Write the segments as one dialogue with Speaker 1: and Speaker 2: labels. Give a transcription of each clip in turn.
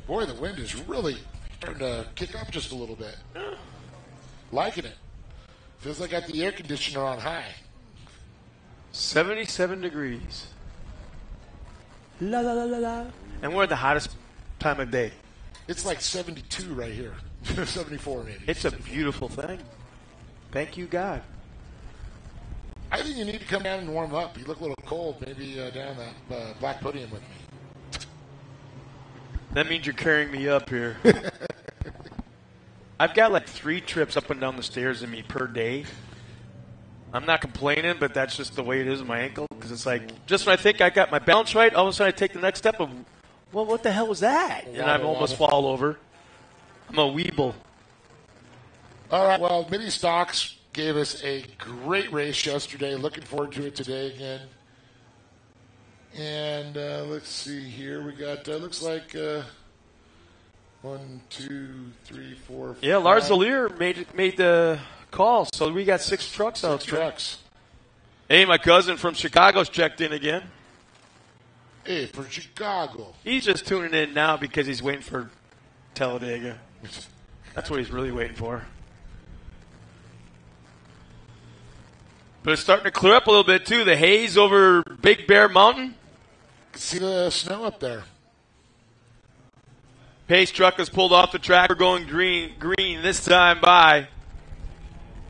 Speaker 1: Boy, the wind is really starting to kick up just a little bit. Liking it. Feels like I got the air conditioner on high.
Speaker 2: 77 degrees. La la la la la. And we're at the hottest time of day.
Speaker 1: It's like 72 right here. 74 maybe.
Speaker 2: It's a beautiful thing. Thank you, God.
Speaker 1: I think you need to come down and warm up. You look a little cold. Maybe down that black podium with me.
Speaker 2: That means you're carrying me up here. I've got like 3 trips up and down the stairs in me per day. I'm not complaining, but that's just the way it is with my ankle. Because it's like, just when I think I got my balance right, all of a sudden I take the next step of, well, what the hell was that? And I almost fall over. I'm a weeble.
Speaker 1: All right, well, Mini Stocks gave us a great race yesterday. Looking forward to it today again. And let's see here. We got, looks like 1, 2, 3, 4, 5.
Speaker 2: Yeah, Lars Allier made the call. So we got 6 trucks out there.
Speaker 1: Trucks.
Speaker 2: Hey, my cousin from Chicago's checked in again.
Speaker 1: Hey, for Chicago.
Speaker 2: He's just tuning in now because he's waiting for Talladega. That's what he's really waiting for. But it's starting to clear up a little bit, too. The haze over Big Bear Mountain.
Speaker 1: See the snow up there.
Speaker 2: Pace truck has pulled off the track. We're going green this time by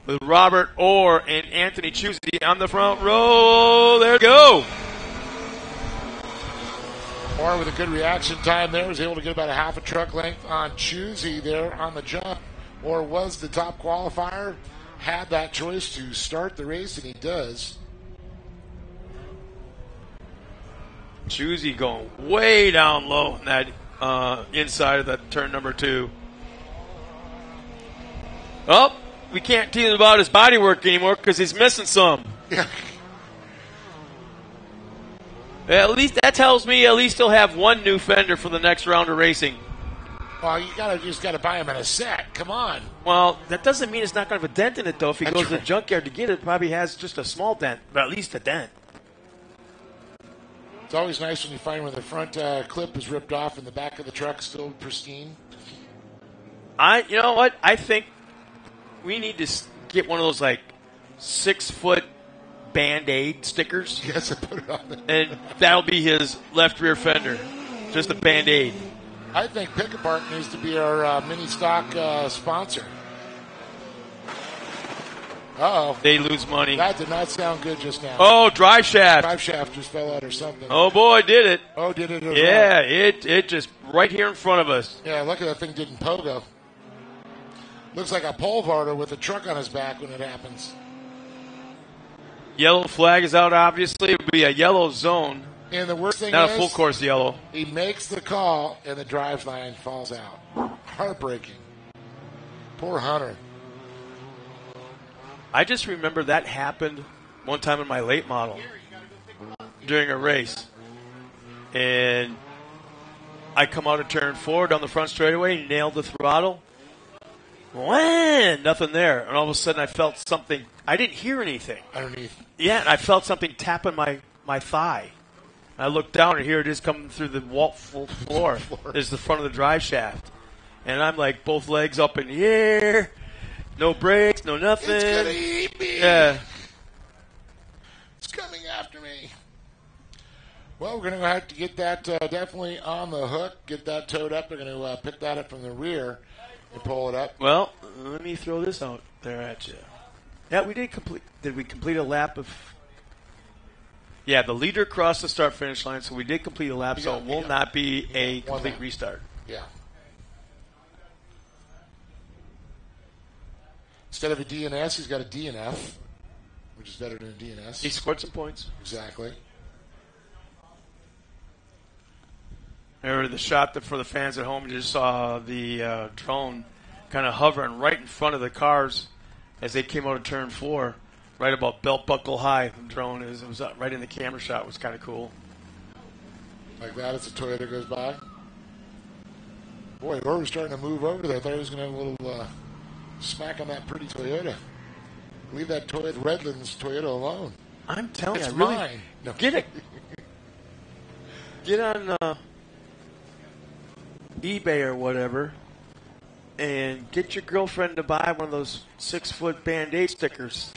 Speaker 2: with Robert Orr and Anthony Chusey on the front row. There we go.
Speaker 1: Orr with a good reaction time there. Was able to get about a half a truck length on Chusey there on the jump. Orr was the top qualifier. Had that choice to start the race, and he does.
Speaker 2: Chusey going way down low in that inside of that turn number 2. Oh, we can't tease about his body work anymore because he's missing some.
Speaker 1: Yeah.
Speaker 2: At least that tells me at least he'll have 1 new fender for the next round of racing.
Speaker 1: Well, you just gotta buy him in a set. Come on.
Speaker 2: Well, that doesn't mean it's not going to have a dent in it, though. If he goes to the junkyard to get it, it probably has just a small dent, but at least a dent.
Speaker 1: It's always nice when you find when the front clip is ripped off and the back of the truck still pristine.
Speaker 2: You know what? I think we need to get one of those like 6-foot Band-Aid stickers.
Speaker 1: Yes, I put it on there.
Speaker 2: And that'll be his left rear fender. Just a Band-Aid.
Speaker 1: I think Pick Apart needs to be our mini stock sponsor. Uh-oh.
Speaker 2: They lose money.
Speaker 1: That did not sound good just now.
Speaker 2: Oh, drive shaft.
Speaker 1: Drive shaft just fell out or something.
Speaker 2: Oh, boy, did it.
Speaker 1: Oh, did it?
Speaker 2: Yeah, it just right here in front of us.
Speaker 1: Yeah, look at that thing didn't pogo. Looks like a pole vaulter with a truck on his back when it happens.
Speaker 2: Yellow flag is out, obviously. It would be a yellow zone.
Speaker 1: And the worst thing
Speaker 2: Not
Speaker 1: is,
Speaker 2: a full course yellow.
Speaker 1: He makes the call, and the drive line falls out. Heartbreaking. Poor Hunter.
Speaker 2: I just remember that happened one time in my late model during a race. And I come out of turn 4 down the front straightaway, nailed the throttle. When? Nothing there. And all of a sudden I felt something. I didn't hear anything.
Speaker 1: Underneath.
Speaker 2: Yeah, and I felt something tapping my thigh. I looked down, and here it is coming through the wall floor. There's the front of the drive shaft. And I'm like, both legs up in the air. No brakes, no nothing.
Speaker 1: It's going to eat me.
Speaker 2: Yeah.
Speaker 1: It's coming after me. Well, we're going to have to get that definitely on the hook, get that towed up. We're going to pick that up from the rear and pull it up.
Speaker 2: Well, let me throw this out there at you. Yeah, we did complete. Did we complete a lap of? Yeah, the leader crossed the start-finish line, so we did complete a lap, so it will not be a complete restart.
Speaker 1: Yeah. Instead of a DNS, he's got a DNF, which is better than a DNS.
Speaker 2: He scored some points.
Speaker 1: Exactly.
Speaker 2: There, the shot that for the fans at home, you just saw the drone kind of hovering right in front of the cars as they came out of turn 4, right about belt buckle high. The drone it was right in the camera shot. It was kind of cool.
Speaker 1: Like that as the Toyota goes by. Boy, Orr was starting to move over there. I thought he was going to have a little smack on that pretty Toyota. Leave that Redlands Toyota alone.
Speaker 2: I'm telling you,
Speaker 1: it's
Speaker 2: I really
Speaker 1: mine. No.
Speaker 2: Get it. Get on. eBay or whatever and get your girlfriend to buy one of those 6-foot Band-Aid stickers.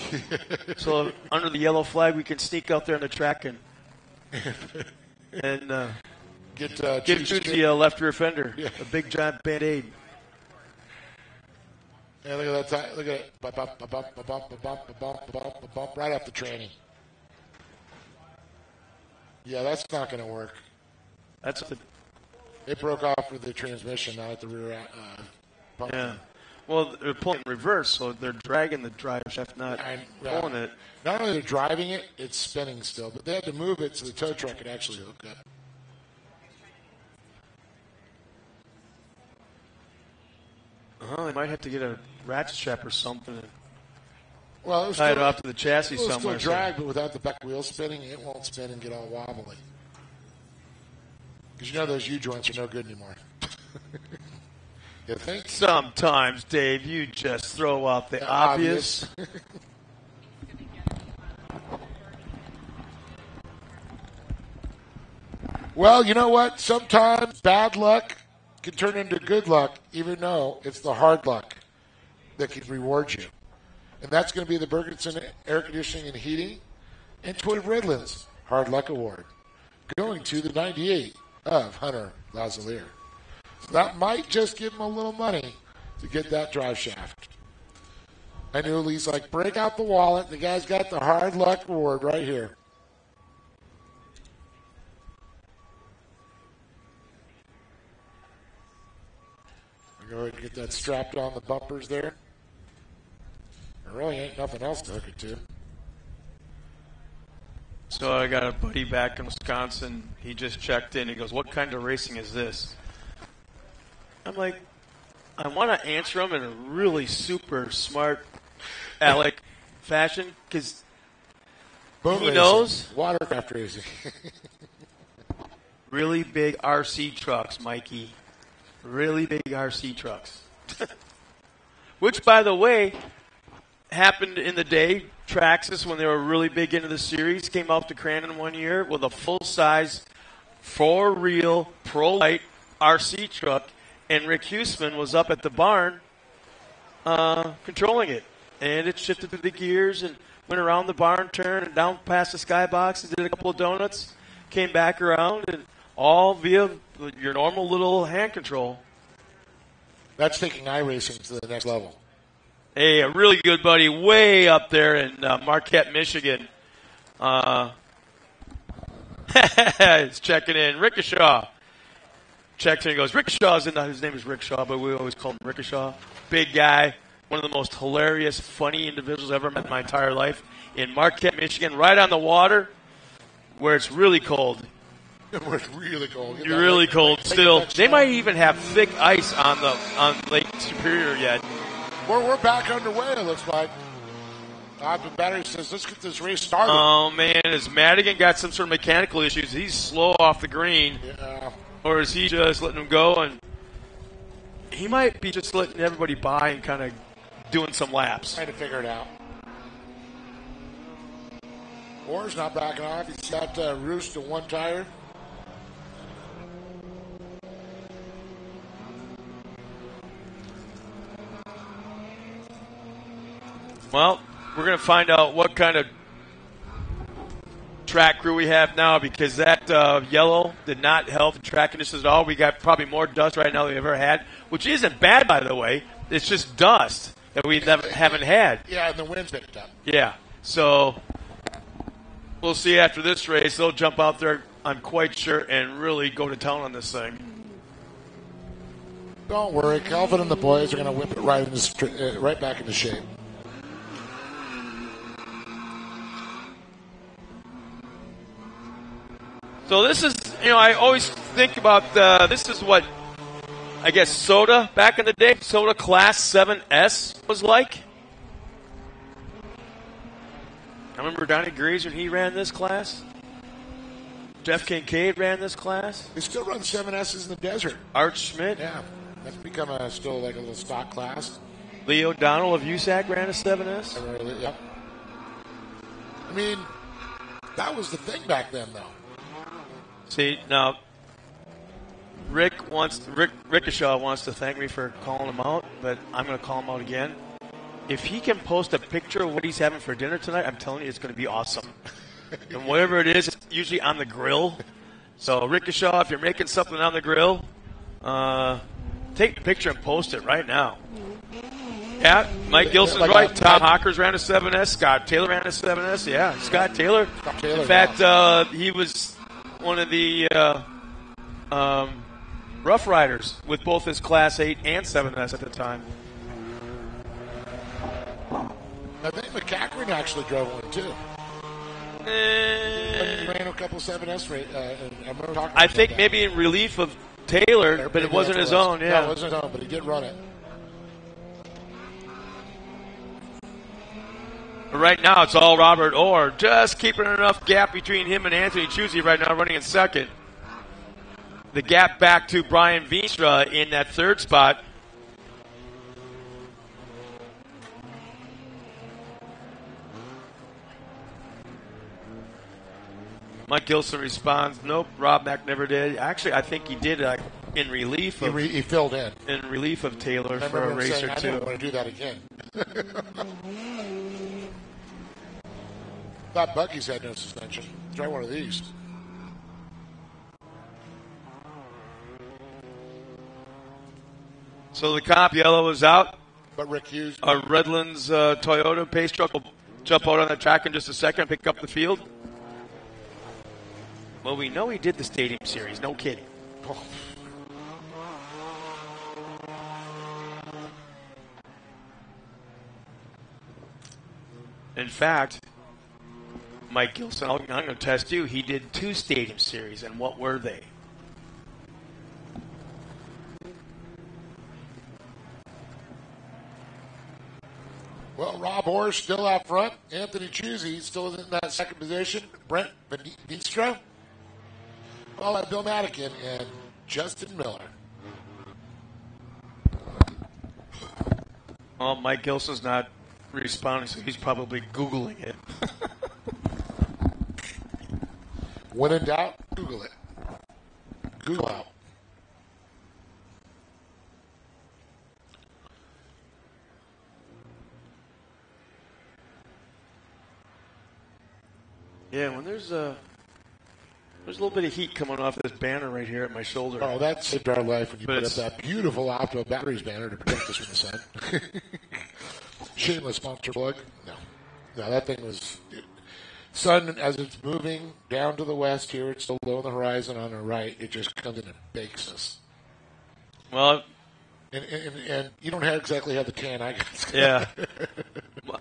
Speaker 2: So under the yellow flag, we can sneak out there on the track and give Susie a left rear fender, a big giant Band-Aid.
Speaker 1: Yeah, look at that. Look at it. Right off the tranny. Yeah, that's not going to work. It broke off with the transmission, not at the rear pump.
Speaker 2: Yeah. Well, they're pulling in reverse, so they're dragging the drive shaft, not pulling it.
Speaker 1: Not only they're driving it, it's spinning still, but they had to move it so the tow truck could actually hook up.
Speaker 2: They might have to get a ratchet strap or something and
Speaker 1: tie
Speaker 2: it off to the chassis somewhere.
Speaker 1: It'll still drag, but without the back wheel spinning, it won't spin and get all wobbly. Because you know those U-joints are no good anymore. You think?
Speaker 2: Sometimes, Dave, you just throw out the obvious.
Speaker 1: Well, you know what? Sometimes bad luck can turn into good luck, even though it's the hard luck that can reward you. And that's going to be the Bergenson Air Conditioning and Heating and Toyota Redlands Hard Luck Award, going to the 98 of Hunter Lazalier. So that might just give him a little money to get that drive shaft. I knew Lee's like, break out the wallet. The guy's got the Hard Luck Award right here. Go ahead and get that strapped on the bumpers there. There really ain't nothing else to hook it to.
Speaker 2: So I got a buddy back in Wisconsin. He just checked in. He goes, what kind of racing is this? I'm like, I want to answer him in a really super smart Alec fashion because he knows.
Speaker 1: Watercraft racing.
Speaker 2: Really big RC trucks, Mikey. Really big RC trucks. Which, by the way, happened in the day. Traxxas, when they were really big into the series, came out to Crandon one year with a full-size, four-reel, pro-light RC truck, and Rick Huseman was up at the barn controlling it. And it shifted through the gears and went around the barn turn and down past the skybox and did a couple of donuts, came back around, and all via your normal little hand control.
Speaker 1: That's taking iRacing to the next level.
Speaker 2: Hey, a really good buddy way up there in Marquette, Michigan. He's checking in. Rickishaw. Checks in and goes, Rickishaw's in. His name is Rickshaw, but we always call him Rickishaw. Big guy. One of the most hilarious, funny individuals I've ever met in my entire life. In Marquette, Michigan, right on the water where it's really cold.
Speaker 1: Where it's really cold.
Speaker 2: You're really cold still. They might even have thick ice on Lake Superior yet.
Speaker 1: We're back underway, it looks like. The battery says, let's get this race started.
Speaker 2: Oh, man, has Madigan got some sort of mechanical issues? He's slow off the green.
Speaker 1: Yeah.
Speaker 2: Or is he just letting him go? And he might be just letting everybody by and kind of doing some laps.
Speaker 1: Trying to figure it out. Orr's not backing off. He's got Roost to one tire.
Speaker 2: Well, we're going to find out what kind of track crew we have now because that yellow did not help the track conditions at all. We got probably more dust right now than we've ever had, which isn't bad, by the way. It's just dust that we haven't had.
Speaker 1: Yeah, and the wind's picked up.
Speaker 2: Yeah, so we'll see after this race. They'll jump out there, I'm quite sure, and really go to town on this thing.
Speaker 1: Don't worry. Calvin and the boys are going to whip it right back into shape.
Speaker 2: So this is, I always think about this is what, I guess, Soda back in the day, Soda Class 7S was like. I remember Donnie Greaser, he ran this class. Jeff Kincaid ran this class.
Speaker 1: They still run 7S's in the desert.
Speaker 2: Art Schmidt.
Speaker 1: Yeah, that's become still like a little stock class.
Speaker 2: Lee O'Donnell of USAC ran a 7S.
Speaker 1: Yep. I mean, that was the thing back then, though.
Speaker 2: See, now, Rickeshaw wants to thank me for calling him out, but I'm going to call him out again. If he can post a picture of what he's having for dinner tonight, I'm telling you, it's going to be awesome. And whatever it is, it's usually on the grill. So, Rickeshaw, if you're making something on the grill, take the picture and post it right now. Yeah, Mike Gilson's right. Tom Hawkers ran a 7S. Scott Taylor ran a 7S. Yeah, Scott Taylor. In fact, he was one of the Rough Riders with both his Class 8 and 7S at the time.
Speaker 1: I think McCackrin actually drove one, too. He ran a couple 7S.
Speaker 2: I think maybe in relief of Taylor, but it wasn't his own. Yeah,
Speaker 1: no, it wasn't his own, but he did run it.
Speaker 2: But right now, it's all Robert Orr, just keeping enough gap between him and Anthony Chusey right now, running in second. The gap back to Brian Veenstra in that third spot. Mike Gilson responds, nope, Rob Mack never did. Actually, I think he did in relief of...
Speaker 1: He filled in.
Speaker 2: In relief of Taylor for a race or two.
Speaker 1: I didn't want to do that again. Thought Bucky's had no suspension. Try one of these.
Speaker 2: So the comp yellow is out.
Speaker 1: But Rick Hughes...
Speaker 2: Redlands Toyota pace truck will jump out on the track in just a second and pick up the field. Well, we know he did the Stadium Series. No kidding. Oh. In fact, Mike Gilson, I'm going to test you. He did 2 Stadium Series, and what were they?
Speaker 1: Well, Rob Orr still out front. Anthony Chusey still in that second position. Brent Veenstra. Well, Bill Madigan and Justin Miller.
Speaker 2: Well, Mike Gilson's not responding, so he's probably Googling it.
Speaker 1: When in doubt, Google it. Google out.
Speaker 2: Yeah, when there's a little bit of heat coming off this banner right here at my shoulder.
Speaker 1: Oh, that saved our life when you put up that beautiful Optima Batteries banner to protect us from the sun. Shameless sponsor plug. No, that thing was... Sun, as it's moving down to the west here, it's still low on the horizon on the right. It just comes in and bakes us.
Speaker 2: Well...
Speaker 1: And you don't exactly have the tan I got.
Speaker 2: Yeah.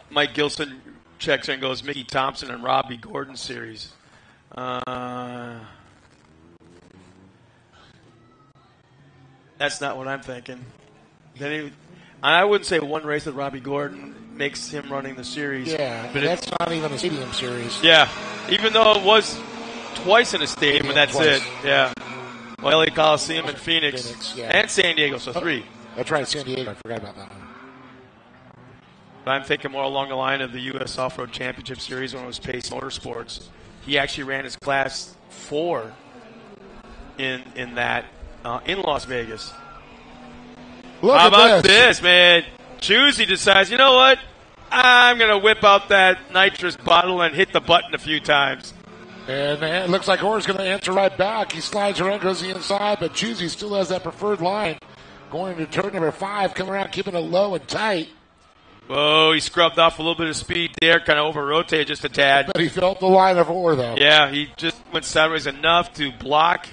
Speaker 2: Mike Gilson checks in and goes, Mickey Thompson and Robbie Gordon series. That's not what I'm thinking. I wouldn't say one race with Robbie Gordon makes him running the series.
Speaker 1: Yeah, but that's not even a stadium series.
Speaker 2: Yeah, even though it was twice in a stadium, and that's
Speaker 1: twice.
Speaker 2: it. Yeah. Well, LA Coliseum and Phoenix
Speaker 1: yeah.
Speaker 2: and San Diego, so 3.
Speaker 1: That's right, San Diego. I forgot about that one.
Speaker 2: But I'm thinking more along the line of the U.S. Off-Road Championship Series when it was Pace Motorsports. He actually ran his Class 4 in that in Las Vegas. How about this, man? Chusey decides, you know what? I'm going to whip out that nitrous bottle and hit the button a few times.
Speaker 1: And it looks like Orr's going to answer right back. He slides around, goes the inside, but Chusey still has that preferred line. Going to turn number 5, coming around, keeping it low and tight.
Speaker 2: Whoa, he scrubbed off a little bit of speed there, kind of over-rotated just a tad.
Speaker 1: But he felt the line of Orr, though.
Speaker 2: Yeah, he just went sideways enough to block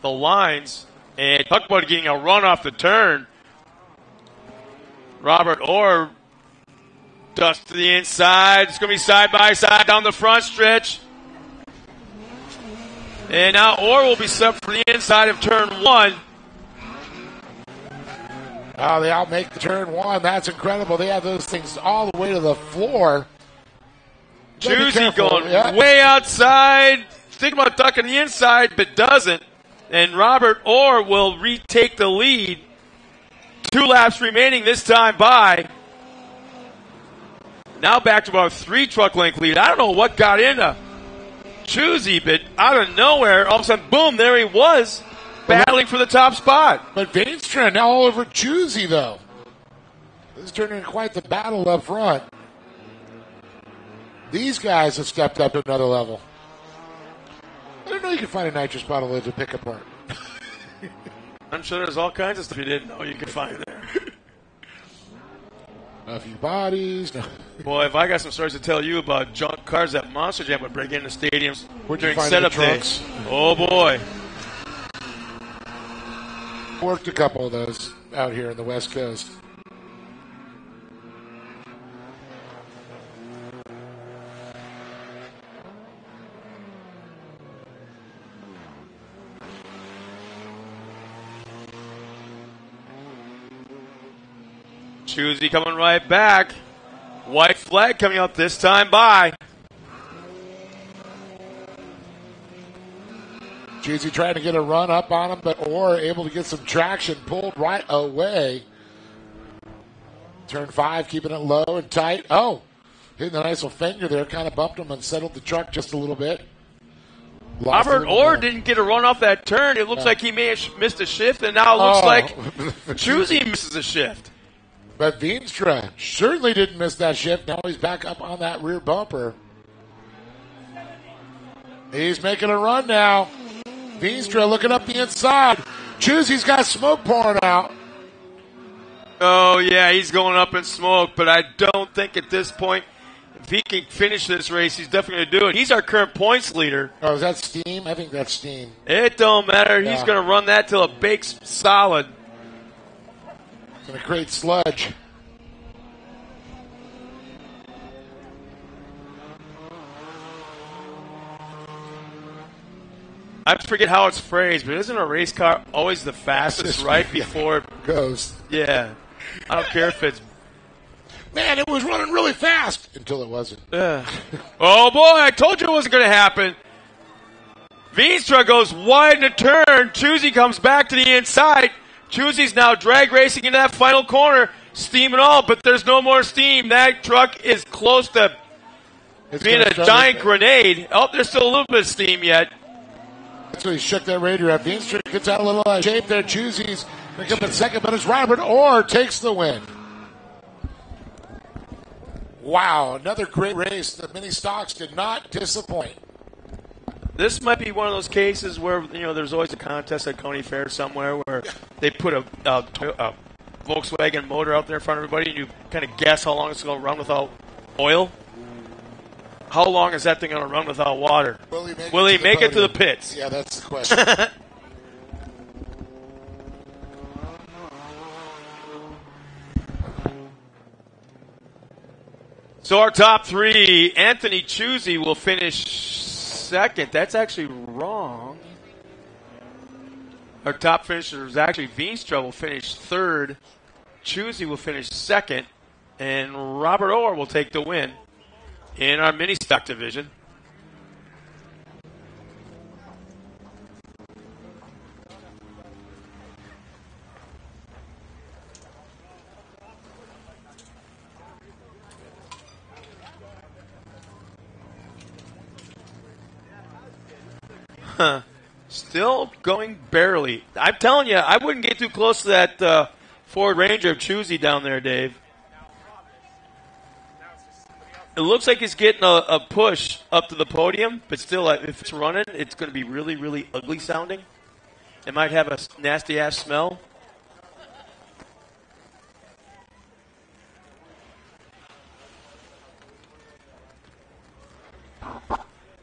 Speaker 2: the lines. And talk about getting a run off the turn. Robert Orr dusts to the inside. It's going to be side by side down the front stretch. And now Orr will be set for the inside of turn 1.
Speaker 1: Oh, they outmake the turn 1. That's incredible. They have those things all the way to the floor.
Speaker 2: Chusey going way outside. Thinking about ducking the inside, but doesn't. And Robert Orr will retake the lead. 2 laps remaining this time by. Now back to about 3 truck length lead. I don't know what got into Chusey, but out of nowhere, all of a sudden, boom, there he was. battling for the top spot.
Speaker 1: But Veenstra now all over Juicy, though. This is turning into quite the battle up front. These guys have stepped up to another level. I didn't know you could find a nitrous bottle lid to pick apart.
Speaker 2: I'm sure there's all kinds of stuff you didn't know you could find there.
Speaker 1: A few bodies.
Speaker 2: Boy, if I got some stories to tell you about junk cars that Monster Jam would bring into stadiums during
Speaker 1: find
Speaker 2: setup
Speaker 1: the trunks?
Speaker 2: days. Oh, boy.
Speaker 1: Worked a couple of those out here in the West Coast.
Speaker 2: Choosy coming right back. White flag coming up this time by.
Speaker 1: Juicy trying to get a run up on him, but Orr able to get some traction, pulled right away. Turn 5, keeping it low and tight. Oh, hitting the nice little finger there, kind of bumped him and settled the truck just a little bit.
Speaker 2: Robert Orr didn't get a run off that turn. It looks like he may have missed a shift, and now it looks like Choosy misses a shift.
Speaker 1: But Veenstra certainly didn't miss that shift. Now he's back up on that rear bumper. He's making a run now. Veenstra looking up the inside. Choosy's got smoke pouring out.
Speaker 2: Oh, yeah, he's going up in smoke, but I don't think at this point, if he can finish this race, he's definitely going to do it. He's our current points leader.
Speaker 1: Oh, is that steam? I think that's steam.
Speaker 2: It don't matter. He's going to run that till it bakes solid.
Speaker 1: It's going to create sludge.
Speaker 2: I forget how it's phrased, but isn't a race car always the fastest right before it
Speaker 1: goes?
Speaker 2: Yeah. I don't care if it's...
Speaker 1: Man, it was running really fast until it wasn't.
Speaker 2: Oh, boy, I told you it wasn't going to happen. Veenstra goes wide in the turn. Choosy comes back to the inside. Choosy's now drag racing in that final corner, steam and all, but there's no more steam. That truck is close to being a giant grenade. Oh, there's still a little bit of steam yet.
Speaker 1: That's why he shook that radiator up. Veenstra gets out a little out of shape there. Choosy's going to come in second, but it's Robert Orr takes the win. Wow, another great race. The mini stocks did not disappoint.
Speaker 2: This might be one of those cases where, there's always a contest at County Fair somewhere where they put a Volkswagen motor out there in front of everybody and you kind of guess how long it's going to run without oil. How long is that thing going to run without water? Will he make it to the pits?
Speaker 1: Yeah, that's the question.
Speaker 2: So our top three, Anthony Choosy will finish second. That's actually wrong. Our top finisher is actually Veenstra will finish third. Choosy will finish second. And Robert Orr will take the win in our mini stock division. Still going barely. I'm telling you, I wouldn't get too close to that Ford Ranger of Choosy down there, Dave. It looks like he's getting a push up to the podium, but still, if it's running, it's going to be really, really ugly sounding. It might have a nasty-ass smell.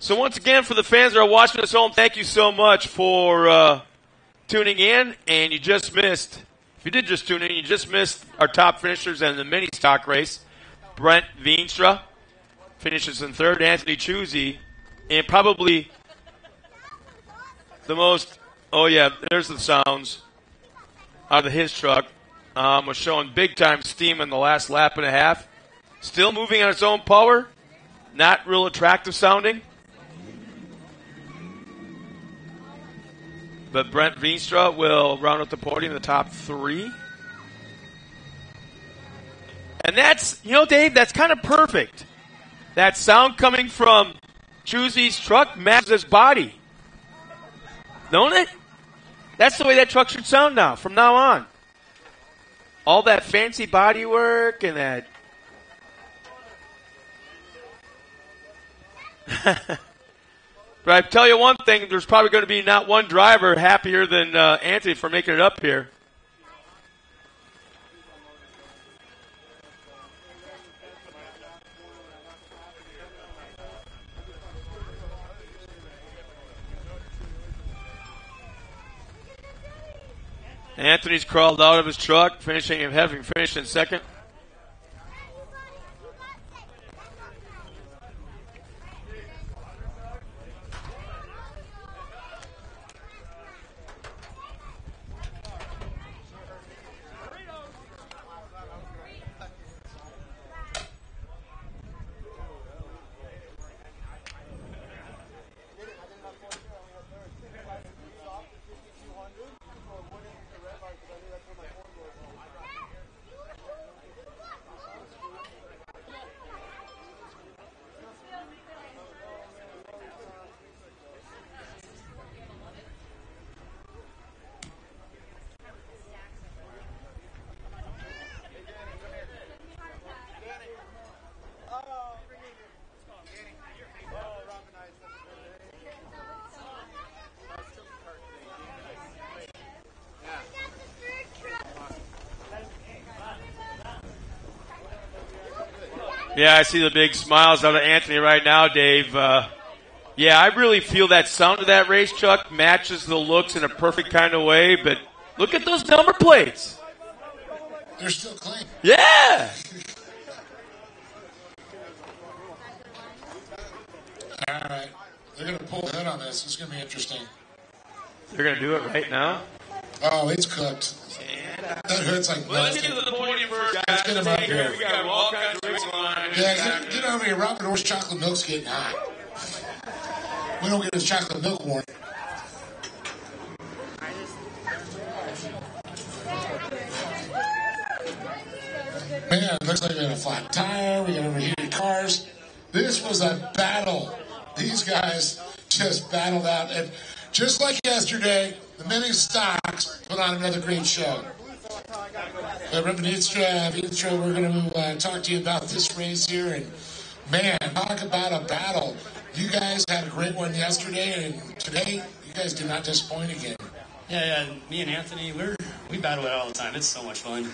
Speaker 2: So once again, for the fans that are watching us home, thank you so much for tuning in. And you just missed, if you did just tune in, you just missed our top finishers in the mini stock race. Brent Veenstra finishes in third. Anthony Choosy, and probably the most, oh yeah, there's the sounds out of his truck. Was showing big time steam in the last lap and a half. Still moving on its own power. Not real attractive sounding. But Brent Veenstra will round up the podium in the top three. And that's, Dave, that's kind of perfect. That sound coming from Choosy's truck matches his body. Don't it? That's the way that truck should sound now, from now on. All that fancy body work and that. But I tell you one thing, there's probably going to be not one driver happier than Anthony for making it up here. Anthony's crawled out of his truck, having finished in second. Yeah, I see the big smiles out of Anthony right now, Dave. Yeah, I really feel that sound of that race truck matches the looks in a perfect kind of way, but look at those number plates.
Speaker 1: They're still clean.
Speaker 2: Yeah!
Speaker 1: All right. They're going to pull the hood on this. It's going to be interesting.
Speaker 2: They're going to do it right now?
Speaker 1: Oh, it's cooked. That hood's like
Speaker 2: let's get to the podium first, guys.
Speaker 1: Let's get him up here.
Speaker 2: We got all kinds of racing line.
Speaker 1: Yeah, get over here. Robert Orr's chocolate milk's getting hot. We don't get his chocolate milk warning. Man, it looks like we got a flat tire. We got overheated cars. This was a battle. These guys just battled out. And just like yesterday, the mini stocks put on another great show. Rep Veenstra, we're going to talk to you about this race here. And, man, talk about a battle. You guys had a great one yesterday, and today you guys did not disappoint again.
Speaker 3: Yeah, me and Anthony, we battle it all the time. It's so much fun.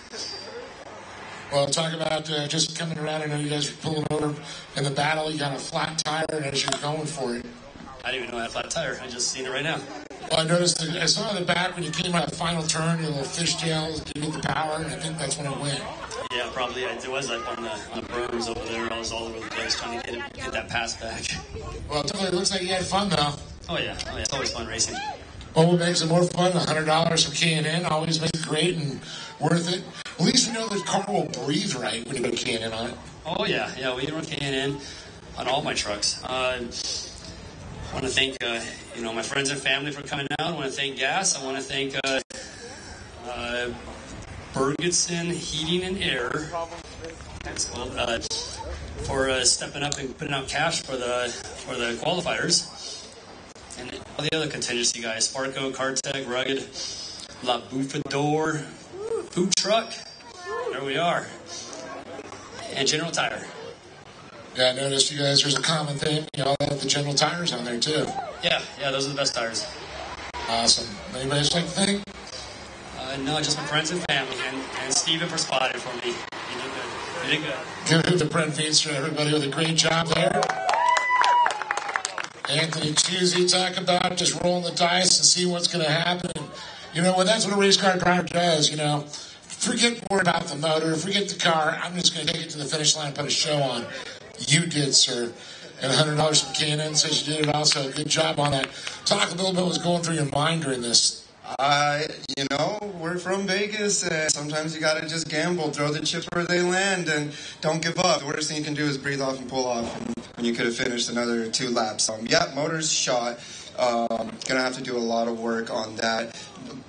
Speaker 1: Well, talk about just coming around. I know you guys were pulling over in the battle. You got a flat tire, and as you're going for it.
Speaker 3: I didn't even know I had a flat tire. I just seen it right now.
Speaker 1: Well, I saw in the back when you came out of the final turn, your little fishtail, you get the power, and I think that's when it went.
Speaker 3: Yeah, probably. It was like on the berms over there. I was all over the place trying to get that pass back.
Speaker 1: Well, it looks like you had fun, though.
Speaker 3: Oh, yeah. It's always fun racing.
Speaker 1: Well, what makes it more fun? $100 from K&N always makes it great and worth it. At least we know the car will breathe right when you put K&N on it.
Speaker 3: Oh, yeah. We run K&N on all my trucks. I want to thank, my friends and family for coming out. I want to thank Gas. I want to thank Bergetson Heating and Air for stepping up and putting out cash for the qualifiers. And all the other contingency guys, Sparco, Cartec, Rugged, La Bouffador, Food Truck, there we are, and General Tire.
Speaker 1: Yeah, I noticed you guys, there's a common thing. You all have the General Tires on there, too.
Speaker 3: Yeah, those are the best tires.
Speaker 1: Awesome. Anybody else like to thank?
Speaker 3: No, just my friends and family, and Steven for spotting for me. You did good.
Speaker 1: Give it to Brent Veenstra, everybody, with a great job there. Anthony Chusey talk about just rolling the dice and see what's going to happen. And, that's what a race car driver does, Forget more about the motor, forget the car. I'm just going to take it to the finish line and put a show on. You did, sir. And $100 from K&N says you did it also. Good job on that. Talk a little bit what was going through your mind during this.
Speaker 4: We're from Vegas, and sometimes you got to just gamble, throw the chips where they land, and don't give up. The worst thing you can do is breathe off and pull off, and you could have finished another 2 laps. Motor's shot. Gonna have to do a lot of work on that.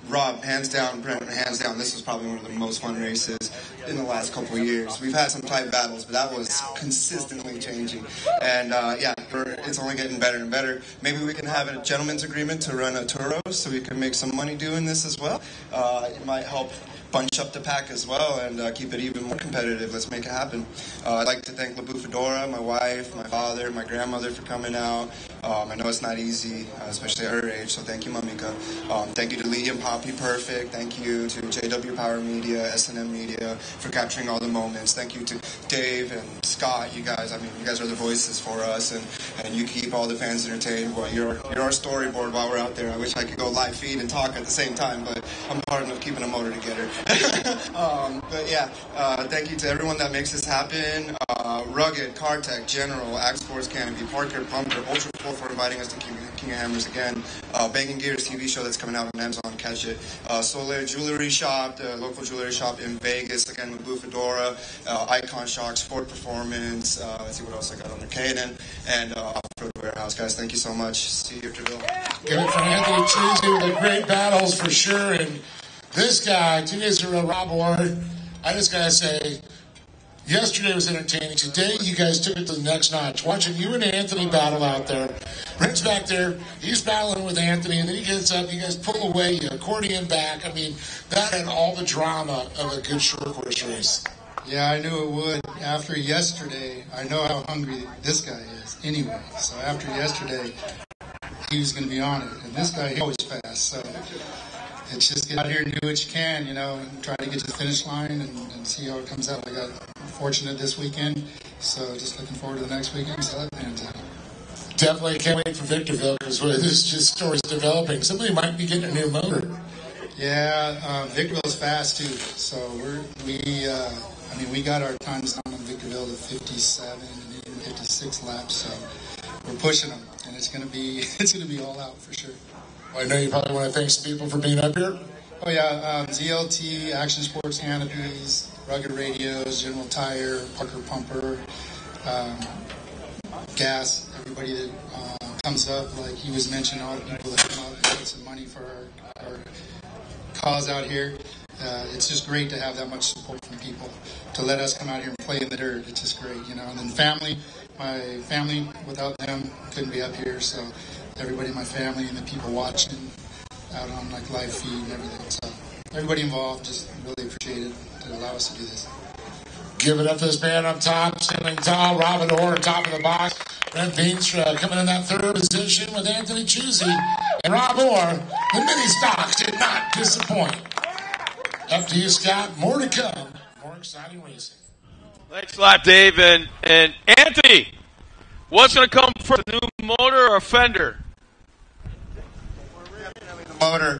Speaker 4: Rob, hands down, Brent, hands down. This was probably one of the most fun races. in the last couple of years. We've had some tight battles, but that was consistently changing. And yeah, it's only getting better and better. Maybe we can have a gentleman's agreement to run a Turo so we can make some money doing this as well. It might help bunch up the pack as well and keep it even more competitive. Let's make it happen. I'd like to thank LaBou Fedora, my wife, my father, my grandmother for coming out. I know it's not easy, especially at her age, so thank you, Mamika. Thank you to Lee and Poppy Perfect. Thank you to JW Power Media, S&M Media for capturing all the moments. Thank you to Dave and Scott. You guys, I mean, you guys are the voices for us, and you keep all the fans entertained. Well, you're our storyboard while we're out there. I wish I could go live feed and talk at the same time, but I'm hard enough keeping a motor together. But yeah, thank you to everyone that makes this happen. Rugged, Cartech, General, Ag Sports Canopy, Parker, Pumper, Ultra 4 for inviting us to King of Hammers again. Banging Gears TV show that's coming out on Amazon, catch it. Solar Jewelry Shop, the local jewelry shop in Vegas, again with LaBou Fedora, Icon Shocks, Ford Performance, let's see what else I got on there, Caden, and Off-Road Warehouse. Guys, thank you so much. See you after Bill.
Speaker 1: Give it for Anthony Tuesday with the great battles for sure, and this guy, 2 days ago, Rob Ward, I just got to say, yesterday was entertaining. Today, you guys took it to the next notch. Watching you and Anthony battle out there. Rick's back there. He's battling with Anthony, and then he gets up. You guys pull away. You accordion back. I mean, that had all the drama of a good short course race.
Speaker 5: Yeah, I knew it would. After yesterday, I know how hungry this guy is anyway. So after yesterday, he was going to be on it. And this guy, he always fast. So it's just get out here and do what you can, you know, and try to get to the finish line and see how it comes out. I got fortunate this weekend, so just looking forward to the next weekend. So that pans out.
Speaker 1: Definitely can't wait for Victorville because this just story's developing. Somebody might be getting a new motor.
Speaker 5: Yeah, Victorville's fast too. So we got our times down in Victorville to 57 and even 56 laps. So we're pushing them, and it's gonna be all out for sure.
Speaker 1: Well, I know you probably want to thank some people for being up here.
Speaker 5: Oh yeah, ZLT, Action Sports Canopies, Rugged Radios, General Tire, Parker Pumper, Gas, everybody that comes up, like he was mentioning, all the people that come up and put some money for our cause out here. It's just great to have that much support from people to let us come out here and play in the dirt. It's just great, you know. And then family, my family, without them, couldn't be up here. So everybody in my family and the people watching out on like live feed and everything. So everybody involved, just really appreciate it to allow us to do this.
Speaker 1: Give it up to this band up top, standing tall, Robin Orr, top of the box. Brent Veenstra coming in that third position with Anthony Chusey. And Rob Orr, the mini stocks did not disappoint. Up to you, Scott. More to come. More exciting racing.
Speaker 2: Thanks a lot, Dave. And Anthony, what's going to come first, a new motor or a fender?
Speaker 4: Motor.